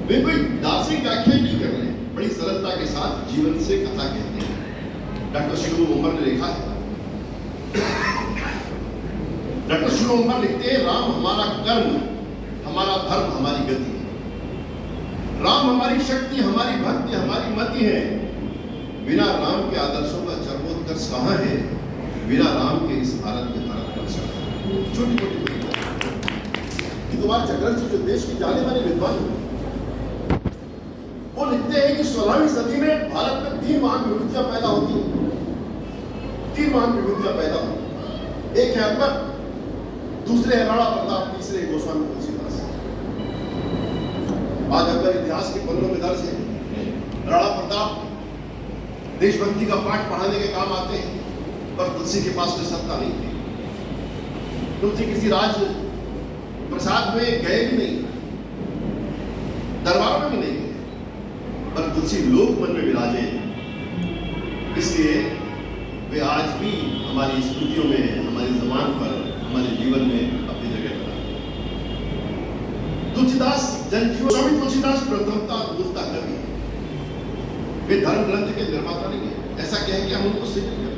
वे कोई दार्शनिक व्याख्या नहीं कर रहे, बड़ी सरलता के साथ जीवन से कथा कहते हैं। डॉक्टर शिव उमर ने लिखा है, डॉक्टर शिव उमर लिखते हैं, राम हमारा कर्म, हमारा धर्म, हमारी गति है। राम हमारी शक्ति, हमारी भक्ति, हमारी मति है। बिना राम के आदर्शों का चरमोत्कर्ष कहाँ है? बिना राम के इस भारत में भारत वर्ष। छोटी छोटी कुमार चक्रवर्ती जो देश की जाने माने विद्वान, वो लिखते हैं कि 16वीं सदी में भारत में 3 महान विभूतियां पैदा होती हैं। 3 महान विभूतियां पैदा होती, एक है अकबर, दूसरे है राणा प्रताप, तीसरे गोस्वामी तुलसीदास। आज अकबर इतिहास के पन्नों में दर्ज है, राणा प्रताप देशभक्ति का पाठ पढ़ाने के काम आते हैं, पर तुलसी के पास कोई सत्ता नहीं थी। तुलसी किसी राज प्रसाद में गए भी नहीं, दरबार में भी नहीं गए, पर तुलसी लोक मन में विराजे। इसलिए वे आज भी हमारी स्मृतियों में, हमारी जबान पर, हमारे जीवन में अपनी जगह बनाते हैं। तुलसीदास जनजीवन, स्वामी तुलसीदास प्रथमता मूलता कवि, वे धर्म ग्रंथ के निर्माता नहीं है, ऐसा कहें कि हम उनको सिद्ध करते हैं।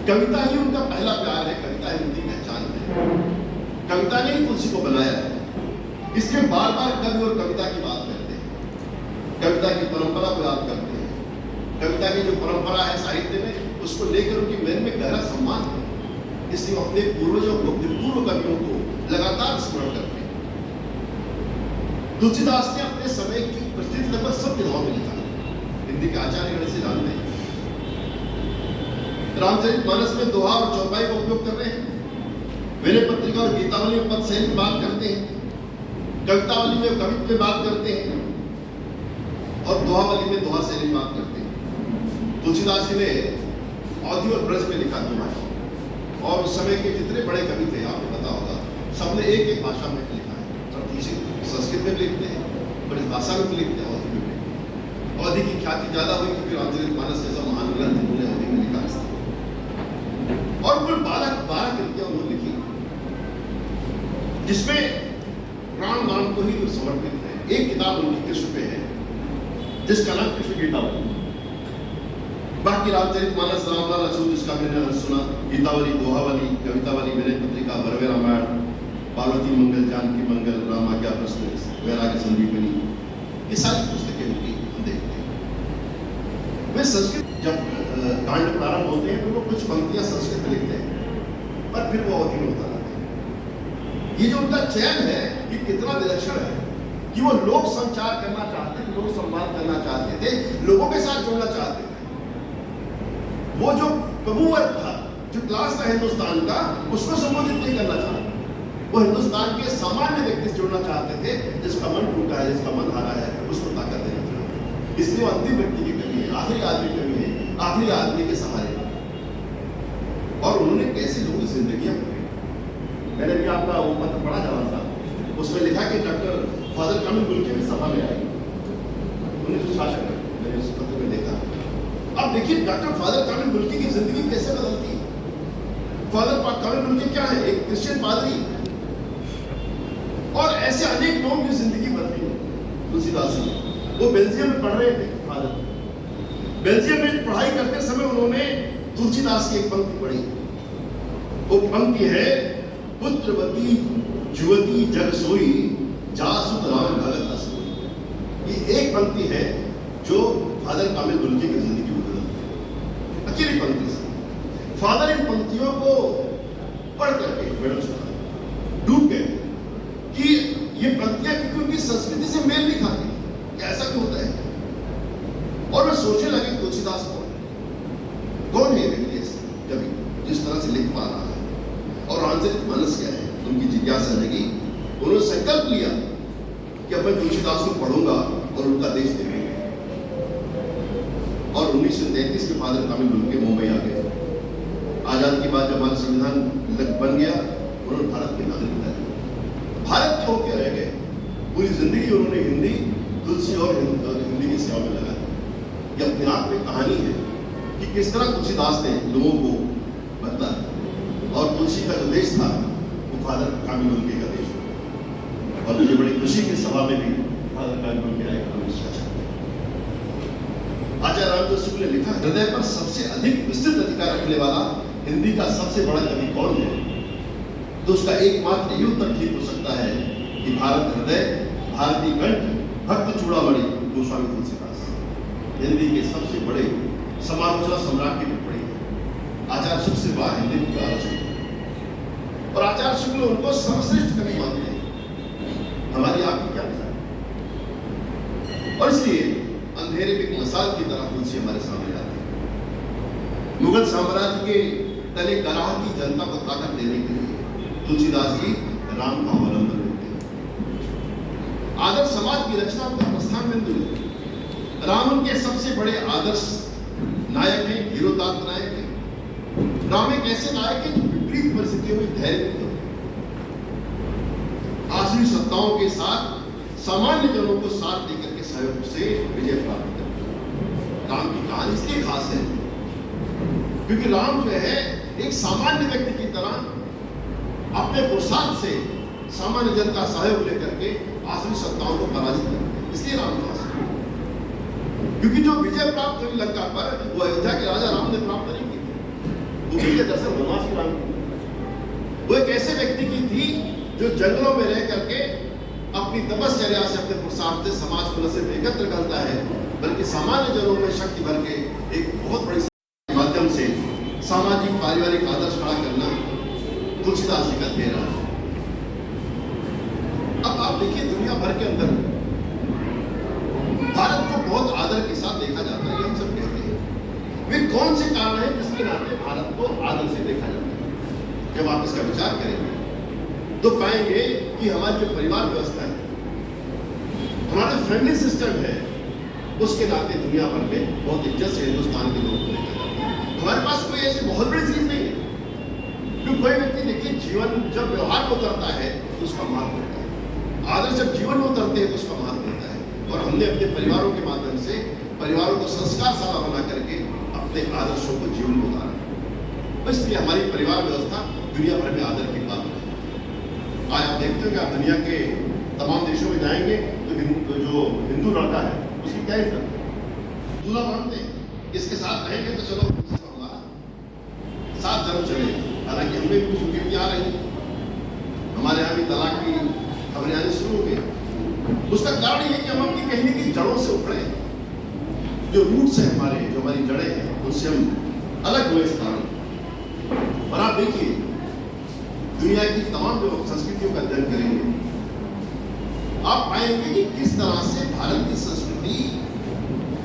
कविता ही उनका पहला प्यार है, कविता ही उनकी पहचान है। कविता ने ही तुलसी को बनाया है। इसलिए बार बार कवि और कविता की बात करते हैं, कविता की परंपरा को याद करते हैं। कविता की जो परंपरा है साहित्य में, उसको लेकर उनकी मन में गहरा सम्मान है। इसलिए अपने पूर्वजों को, अपने पूर्व कवियों को लगातार स्मरण करते हैं। तुलसीदास ने अपने समय की परिस्थिति लगभग सब विधाओं में लिखा, हिंदी के आचार्य गण से जानते हैं। रामचरितमानस में दोहा और चौपाई का उपयोग कर रहे हैं। विनय पत्रिका और गीतावली में पद शैली बात करते हैं, कवितावली में कवित्व में बात करते हैं, और दोहावली में दोहा शैली बात करते हैं। तुलसीदास जी ने अवधी और ब्रज में लिखा दोहा, और उस समय के जितने बड़े कवि थे, आपको पता होगा, सबने एक एक भाषा में लिखा है। तुलसी संस्कृत में लिखते हैं, बड़ी भाषा में लिखते हैं, अवधी में। अवधी की ख्याति ज्यादा हुई क्योंकि रामचरितमानस जैसा महान ग्रंथ उन्होंने अवधी में लिखा है। और कुल 12 कृतियां उन्होंने लिखी, जिसमें प्राण नाम को ही समर्पित है। एक किताब उनकी कृष्ण पे है, जिसका नाम कृष्ण गीतावली। बाकी रामचरितमानस, रामलाल अछूत जिसका मैंने सुना, गीतावली, दोहावली, कवितावली, विनय पत्रिका, भरवे रामायण, पार्वती मंगल, जानकी मंगल, राम आज्ञा प्रश्न, वैराग्य संदीपनी, ये सारी पुस्तकें उनकी हम देखते हैं। वे संस्कृत जब कांड प्रारंभ होते हैं तो वो कुछ पंक्तियां संस्कृत में लिखते हैं, पर फिर वो अवधि में उतार आते हैं। ये जो उनका चयन है, ये कितना विलक्षण है कि वो लोक संचार करना चाहते थे, लोक संवाद करना चाहते थे, लोगों के साथ जुड़ना चाहते थे। वो जो प्रभुवर्ग था, जो क्लास था हिंदुस्तान का, उसको संबोधित नहीं करना चाहते। वो हिंदुस्तान के सामान्य व्यक्ति से जुड़ना चाहते थे, जिसका मन टूटा है, जिसका मन हारा है, उसको ताकत देना चाहते। इसलिए वो अंतिम व्यक्ति की कवि है, आखिरी आदमी कवि है, आखिरी आदमी के सहारे। और उन्होंने कैसे लोगों की जिंदगी, मैंने भी आपका वो पत्र पढ़ा जा रहा था, उसमें लिखा कि डॉक्टर फादर कामिल मुल्की भी सभा में आए, उन्हें जो शासक है, मैंने उस पत्र में देखा। अब देखिए डॉक्टर फादर कामिल मुल्की की जिंदगी कैसे बदलती है। फादर कामिल मुल्की क्या है? एक क्रिश्चियन पादरी, और ऐसे अनेक लोगों की जिंदगी बदली तुलसीदास जी। वो बेल्जियम में पढ़ रहे थे फादर, बेल्जियम में पढ़ाई करते समय उन्होंने तुलसीदास की एक पंक्ति पढ़ी। वो पंक्ति है, पुत्रवती जुवती जग सोई, जासुत राम भगत असोई। ये एक पंक्ति है जो फादर कामिल मुल्की की जिंदगी में बदलती है, अकेली पंक्ति से। फादर इन पंक्तियों को पढ़ करके डूब गए कि ये पंक्तियां क्योंकि उनकी संस्कृति से मेल नहीं खाती, ऐसा क्यों होता है। और वे सोचने लगे तुलसीदास कौन है व्यक्ति कभी जिस तरह से लिख पा रहा है, और रामचरितमानस क्या है, उनकी जिज्ञासा लगी। उन्होंने संकल्प लिया कि अब मैं तुलसीदास को पढ़ूंगा और उनका देश देखूंगा। और 1933 में फादर कामिल मुल्की मुंबई आ गए। आजादी के बाद जब हमारा संविधान बन गया, उन्होंने भारत की नागरिकता ली, भारत के होकर रह गए। पूरी जिंदगी उन्होंने हिंदी, तुलसी और हिंदी की सेवा में लगा। ये अपने आप में कहानी है कि किस तरह तुलसीदास ने लोगों को बदला, और तुलसी का जो देश था वो फादर कामिल मुल्की का देश था। और मुझे बड़ी खुशी की सभा में भी भारत का बन के आएगा, हम इसका चाहते हैं। आचार्य रामचंद्र शुक्ल ने लिखा, हृदय पर सबसे अधिक विस्तृत अधिकार रखने वाला हिंदी का सबसे बड़ा कवि कौन है? तो उसका एकमात्र ये उत्तर ठीक हो सकता है कि भारत हृदय, भारतीय कंठ, भक्त चूड़ामणि गोस्वामी तुलसीदास हिंदी के सबसे बड़े समालोचना सम्राट की टिप्पणी है। आचार्य शुक्ल से बाहर हिंदी की आलोचना, और आचार्य शुक्ल उनको सर्वश्रेष्ठ कवि मानते हैं। हमारी आपकी क्या विचार? और इसलिए अंधेरे में एक मसाल की तरह तुलसी हमारे सामने आती है। मुगल साम्राज्य के तले कराह की जनता को ताकत देने के लिए तुलसीदास जी राम का अवलंबन लेते हैं। आदर्श समाज की रचना का प्रस्थान बिंदु है। राम उनके सबसे बड़े आदर्श नायक हैं, हीरोदात्त नायक हैं। राम एक ऐसे नायक हैं जो विपरीत परिस्थितियों में धैर्य होते हैं, आसुरी सत्ताओं के साथ सामान्य जनों को साथ देकर के सहयोग से विजय प्राप्त करते हैं। राम की कहानी इसलिए खास है क्योंकि राम जो है एक सामान्य व्यक्ति की तरह अपने पुरुषार्थ से सामान्य जन का सहयोग लेकर के आसुरी सत्ताओं को पराजित करते हैं। इसलिए राम खास है, क्योंकि जो विजय प्राप्त हुई लंका पर वो अयोध्या के राजा राम ने प्राप्त नहीं की थी। वो विजय दरअसल वनवास की राम की, वो एक ऐसे व्यक्ति की थी जो जंगलों में रह करके अपनी तपश्चर्या से, अपने पुरुषार्थ से समाज को न सिर्फ एकत्र करता है बल्कि सामान्य जनों में शक्ति भर के एक बहुत बड़ी माध्यम से सामाजिक पारिवारिक आदर्श खड़ा करना तुलसीदास जी का ध्येय रहा है। अब आप देखिए दुनिया भर के अंदर भारत को बहुत आदर के साथ देखा जाता है, ये हम सब कहते हैं। वे कौन से कारण हैं जिसके नाते भारत को आदर से देखा जाता है? जब आप इसका विचार करेंगे तो पाएंगे कि हमारी जो परिवार व्यवस्था है, हमारा फैमिली सिस्टम है, उसके नाते दुनिया भर में बहुत इज्जत से हिंदुस्तान के लोगों को देखा जाता है। हमारे पास कोई ऐसी बहुत बड़ी चीज नहीं है। क्योंकि कोई व्यक्ति देखिए जीवन जब व्यवहार में उतरता है तो उसका महत्व होता है, आदर्श जब जीवन में उतरते हैं तो उसका महत्व होता है। और हमने अपने परिवारों के माध्यम से परिवारों को संस्कारशाला बना करके अपने आदर्शों को जीवन में उतारा। इसलिए हमारी परिवार व्यवस्था दुनिया भर में आदर की बात है। आज आप देखते हो कि आप दुनिया के तमाम देशों में जाएंगे तो जो हिंदू लड़का है उसकी क्या इज्जत है? दूल्हा मानते हैं, इसके साथ रहेंगे तो चलो हमारा साथ जन्म चलेगा। हालांकि हमें भी कुछ विकृतियां आ रही हैं, हमारे यहाँ भी तलाक की खबरें आनी शुरू हो गई। उसका कारण ये कि हम अपनी कहीं की जड़ों से उखड़े, जो रूट्स है हमारे, जो हमारी जड़ें हैं, उनसे हम अलग हुए इस कारण। और आप देखिए दुनिया की तमाम जो संस्कृतियों का अध्ययन करेंगे आप पाएंगे कि किस तरह से भारत की संस्कृति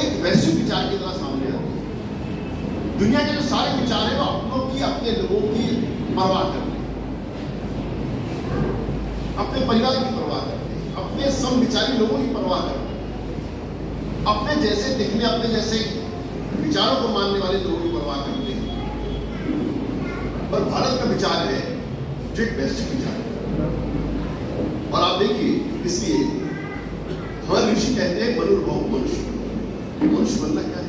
एक वैश्विक विचार की तरह सामने आती है। दुनिया के जो सारे विचार हैं वो अपनों की, अपने लोगों की परवाह करते हैं, अपने परिवार की परवाह करते हैं, अपने समविचारी लोगों की परवाह करते हैं, अपने जैसे दिखने, अपने जैसे विचारों को मानने वाले लोगों की परवाह करते हैं। और भारत का विचार है जो एक वैश्विक विचार है। और आप देखिए इसलिए हमारे ऋषि कहते हैं मनुर्भव मनुष्य। मनुष्य बनना क्या है?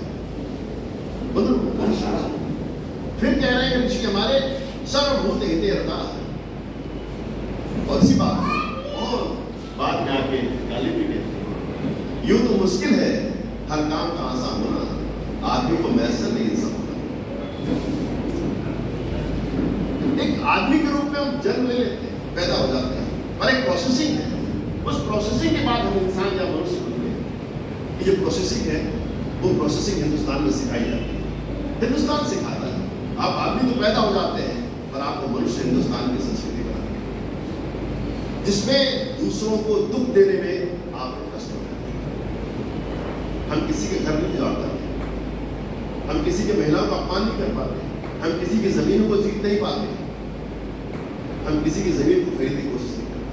मनुर्भव मनुष्य। फिर कह रहे हैं ऋषि हमारे सर्वभूत हिते रता। और इसी बात और बाद में आके गाली भी कहते हैं यूं तो मुश्किल है हर काम का आसान होना, आदमी को मैसर नहीं सब। एक आदमी के रूप में हम जन्म ले लेते हैं, पैदा हो जाते हैं, पर एक प्रोसेसिंग है। उस प्रोसेसिंग के बाद हम इंसान या मनुष्य बनते हैं। ये जो प्रोसेसिंग है वो प्रोसेसिंग हिंदुस्तान में सिखाई जाती है, हिंदुस्तान सिखाता है। आप आदमी तो पैदा हो जाते हैं पर आपको मनुष्य हिंदुस्तान की संस्कृति बनाती है, जिसमें दूसरों को दुख देने में आपको कष्ट होता है। हम किसी के घर नहीं जा पाते, हम किसी के महिलाओं का अपमान नहीं कर पाते, हम किसी की जमीन को जीत नहीं पाते, हम किसी की जमीन को खरीदने की कोशिश नहीं करते।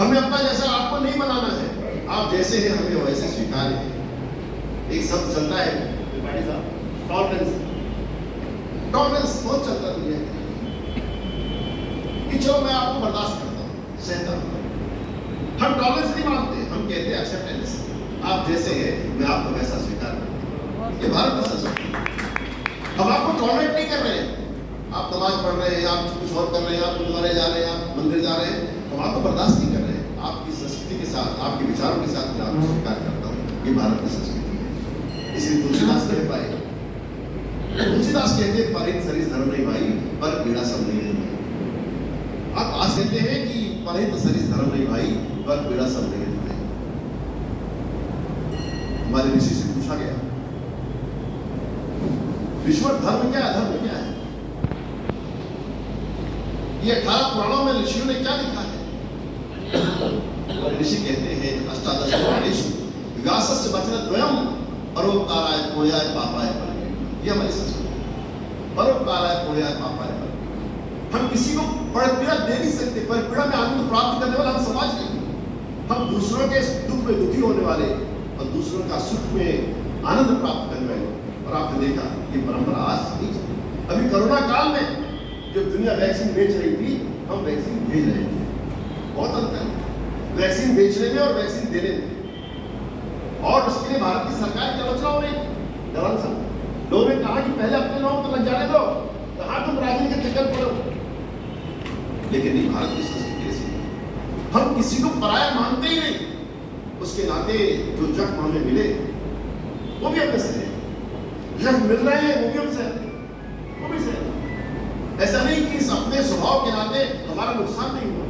हमें अपना जैसा आपको नहीं बनाना है, आप जैसे हैं हमें वैसे स्वीकार है। एक शब्द चलता है टॉलरेंस। टॉलरेंस बहुत चलता है दुनिया कि चलो मैं आपको बर्दाश्त करता हूँ, सहता हूँ। हम टॉलरेंस नहीं मानते, हम कहते हैं एक्सेप्टेंस। आप जैसे हैं मैं आपको वैसा स्वीकार करता हूँ। ये भारत का संस्कृति है। हम आपको टॉलरेट नहीं कर रहे हैं। आप नमाज पढ़ रहे हैं, आप कुछ और कर रहे हैं, आप गुरुद्वारे जा रहे हैं, आप मंदिर जा रहे हैं, हम आपको बर्दाश्त नहीं कर रहे हैं। आपकी संस्कृति के साथ, आपके विचारों के साथ मैं आपको स्वीकार करता हूँ, ये भारत की संस्कृति है। इसलिए तुलसीदास कह पाए, तुलसीदास कहते हैं परहित सरिस धर्म नहीं भाई, पर पीड़ा सब नहीं भाई। आप आज कहते हैं कि परहित सरिस धर्म नहीं भाई, पर पीड़ा सब नहीं भाई। हमारे ऋषि से पूछा गया, विश्व धर्म क्या है, धर्म क्या है? ये 18 पुराणों में ऋषियों ने क्या लिखा है? ऋषि कहते हैं अष्टादश पुराणेषु व्यासस्य वचनद्वयम् परोपकाराय पुण्याय पापाय परमेति। ये हमारी संस्कृति, परोपकाराय पुण्याय पापाय परमेति। हम किसी को परपीड़ा दे नहीं सकते, परपीड़ा में आनंद प्राप्त करने वाला हम समाज नहीं। हम दूसरों के दुख में दुखी होने वाले और दूसरों का सुख में आनंद प्राप्त करने वाले। और आपने देखा ये परंपरा आज नहीं चली। अभी कोरोना काल में जब दुनिया वैक्सीन बेच रही थी, हम वैक्सीन भेज रहे थे। बहुत अंतर है वैक्सीन बेचने में और वैक्सीन देने में। और उसके लिए भारत की सरकार की आलोचना हो रही थी। जवान साहब, लोगों ने कहा कि पहले अपने लोगों को लग जाने दो, कहाँ तुम राजनीति के चक्कर पड़ो। लेकिन नहीं, भारत की संस्कृति ऐसी है, हम किसी को पराया मानते ही नहीं। उसके नाते जो जख्म हमें मिले वो भी हमने सहे, जख्म मिल रहे हैं वो भी हम सहते, वो भी सहते। ऐसा नहीं कि इस अपने स्वभाव के नाते हमारा नुकसान नहीं हुआ,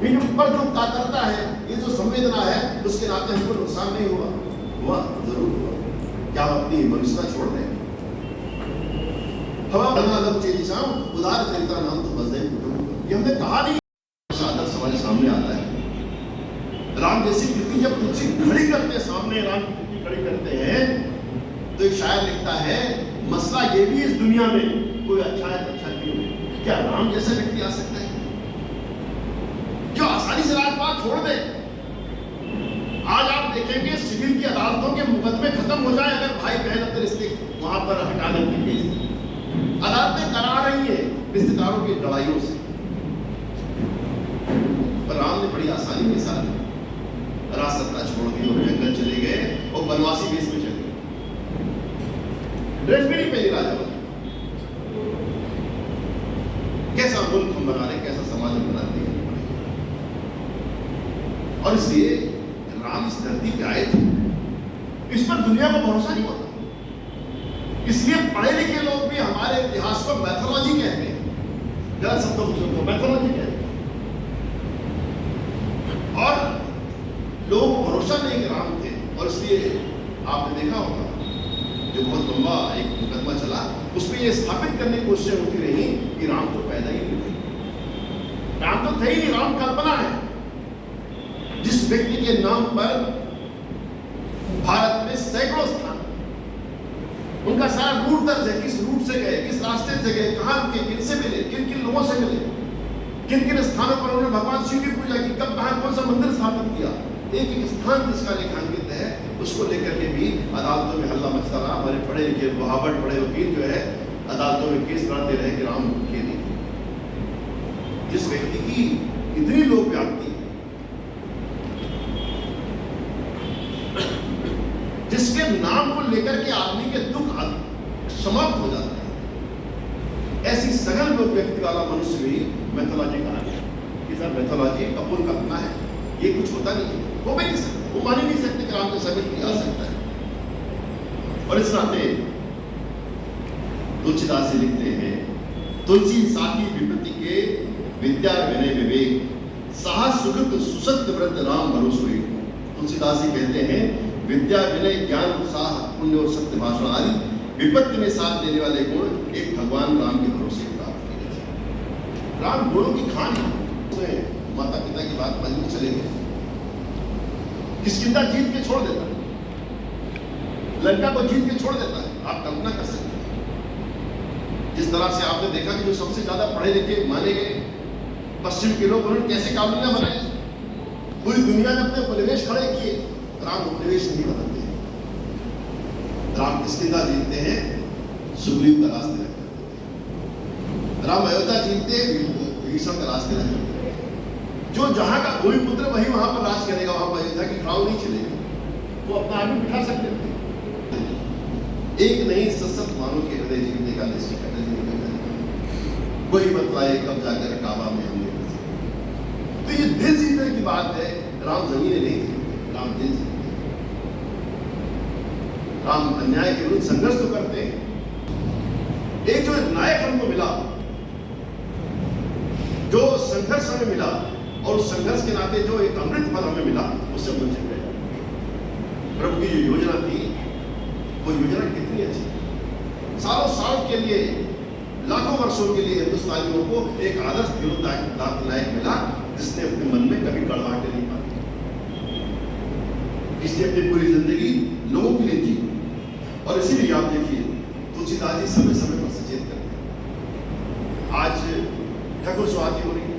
इन ऊपर जो कातरता है, ये जो संवेदना है, उसके नाते हमको नुकसान नहीं हुआ, हुआ जरूर हुआ। क्या हम अपनी मनुष्यता छोड़ दें? हवा अलग चेतिशाम उदार चरिता नाम तो बस ये हमने कहा नहीं। आदर्श हमारे सामने आता है। राम जैसी कृति जब तुलसी खड़ी करते हैं सामने, राम की कृति खड़ी करते हैं, तो एक शायर लिखता है, मसला ये भी इस दुनिया में कोई अच्छा है तो अच्छा क्यों है? क्या राम जैसा व्यक्ति आ सकता है जो आसानी से राजपाट छोड़ दे? आज आप देखेंगे सिविल की अदालतों के मुकदमे खत्म हो जाए अगर भाई बहन अपने रिश्ते वहां पर हटाने की केस अदालतें करा रही है रिश्तेदारों की लड़ाइयों से। पर राम ने बड़ी आसानी के साथ राजसत्ता छोड़ दी और जंगल चले गए और वनवासी वेश में चले गए, ड्रेस भी नहीं पहनी राजा वाली। कैसा मुल्क हम बना रहे, कैसा समाज हम बनाते हैं। और इसलिए राम इस धरती पे आए थे, इस पर दुनिया को भरोसा नहीं होता। इसलिए पढ़े लिखे लोग भी हमारे इतिहास को मैथोलॉजी कहते हैं, गलत शब्दों को मैथोलॉजी कहते हैं। और लोगों को भरोसा नहीं कि राम थे। और इसलिए आपने देखा होगा जो बहुत लंबा एक मुकदमा चला, उसमें यह स्थापित करने की कोशिश होती रही कि राम तो पैदा ही नहीं थे, राम तो थे ही नहीं, राम कल्पना है। जिस व्यक्ति के नाम पर भारत में सैकड़ों स्थान, उनका सारा रूट दर्ज है, किस रूट से गए, किस रास्ते से गए, कहां रुके, किनसे मिले, किन किन लोगों से मिले, किन किन स्थानों पर उन्होंने भगवान शिव की पूजा की, कब कहां कौन सा मंदिर स्थापित किया, एक एक स्थान जिसका लेखांकित है, उसको लेकर के भी अदालतों में हल्ला मचता रहा। हमारे पढ़े लिखे बहावट बड़े वकील जो है अदालतों में केस लड़ते रहे कि राम के नहीं। जिस व्यक्ति की इतनी लोक व्याप्ति, जिसके नाम को लेकर के आदमी के दुख समाप्त हो जाता है, ऐसी सघन लोक व्यक्ति वाला मनुष्य भी मैथोलॉजी कहा गया कि सर मैथोलॉजी कपूर कल्पना है, ये कुछ होता नहीं, वो भी नहीं सकता, वो मान ही नहीं सकते कि राम जैसा व्यक्ति आ सकता है। और इस नाते तुलसीदास जी लिखते हैं, तुलसी साकी विपत्ति के विद्या विनय विवेक साहस सुकृत सुसत्य व्रत राम भरोसे। तुलसीदास जी कहते हैं विद्या विनय ज्ञान उत्साह पुण्य और सत्य भाषण आदि विपत्ति में साथ देने वाले गुण एक भगवान राम के भरोसे प्राप्त किए जाते। राम गुणों की खान है। माता पिता की बात मान के चले गए, किष्किंधा जीत के छोड़ देता है, लंका को जीत के छोड़ देता है। आप कल्पना कर सकते हैं जिस तरह से आपने देखा कि जो सबसे ज्यादा पढ़े लिखे माने गए पश्चिम के लोग, उन्होंने कैसे कानून बनाए, पूरी दुनिया में अपने उपनिवेश खड़े किए। राम उपनिवेश नहीं बनाते, राम किष्किंधा जीतते हैं, सुग्रीव का रास्ते रख देते हैं। राम अयोध्या जीतते विभीषण का रास्ते रख देते हैं। जो जहां का भूमिपुत्र वही वहां पर राज करेगा, वहां पर अयोध्या की खड़ाऊ नहीं चलेगी, वो अपना आदमी बिठा सकते थे। एक नहीं सशक्त मानो के हृदय जीतने का निश्चय कोई बतलाए कब जाकर काबा में हमने। तो ये दिल जीतने की बात है, राम जमीनें नहीं थी, राम दिल से। राम अन्याय के विरुद्ध संघर्ष तो करते हैं। एक जो नायक हमको मिला, जो संघर्ष हमें मिला, और उस संघर्ष के नाते जो एक अमृत फल हमें मिला, उससे वंचित रहे। प्रभु की जो योजना थी, वो योजना कितनी अच्छी थी। सालों साल के लिए, लाखों वर्षों के लिए हिंदुस्तानियों को एक आदर्श नायक मिला, जिसने अपने मन में कभी कड़वाहट नहीं पाई, इसने अपनी पूरी जिंदगी लोगों के लिए जी। और इसीलिए आप देखिए, तुलसीदास जी समय समय पर सचेत करते हैं। आज ठाकुर स्वाति हो रही है,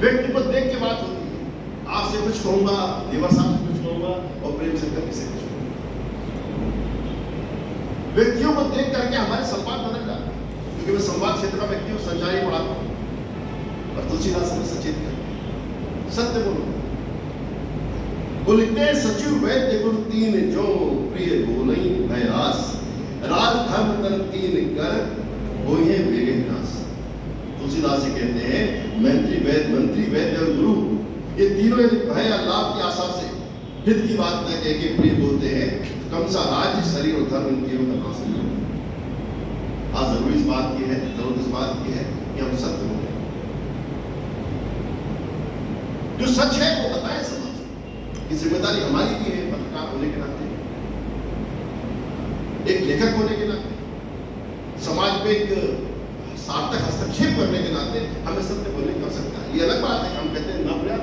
व्यक्ति को देख के बात होती है, आपसे कुछ कहूंगा, देवर साहब से कुछ कहूंगा, और प्रेम शंकर से कुछ कहूंगा। व्यक्तियों को देख करके हमारे संवाद बदल जाते हैं, क्योंकि मैं संवाद क्षेत्र का व्यक्ति हूँ, संचारी पढ़ाता हूँ, और तुलसीदास हमें सचेत करते हैं, सत्य बोलो। वो लिखते हैं, सचिव वैद्य गुरु तीन जो प्रिय बोलई भयास, राज धर्म तन तीन कर होइए मेरे नाश। तुलसीदास जी कहते हैं, मंत्री वैद्य और गुरु, ये तीनों यदि भय या लाभ की आशा से हित की बात न कह के प्रिय बोलते हैं, कम सा राज्य शरीर और धर्म इनके करना सकते। आज जरूरी इस बात की है, जरूरत इस बात की है कि हम सत्य बोलें, जो सच है वो बताएं समाज की। जिम्मेदारी हमारी भी है, पत्रकार होने के नाते, एक लेखक होने के नाते, समाज में एक सार्थक हस्तक्षेप करने के नाते हमें सत्य बोलने की आवश्यकता है। ये अलग बात है कि हम कहते हैं ना प्रयास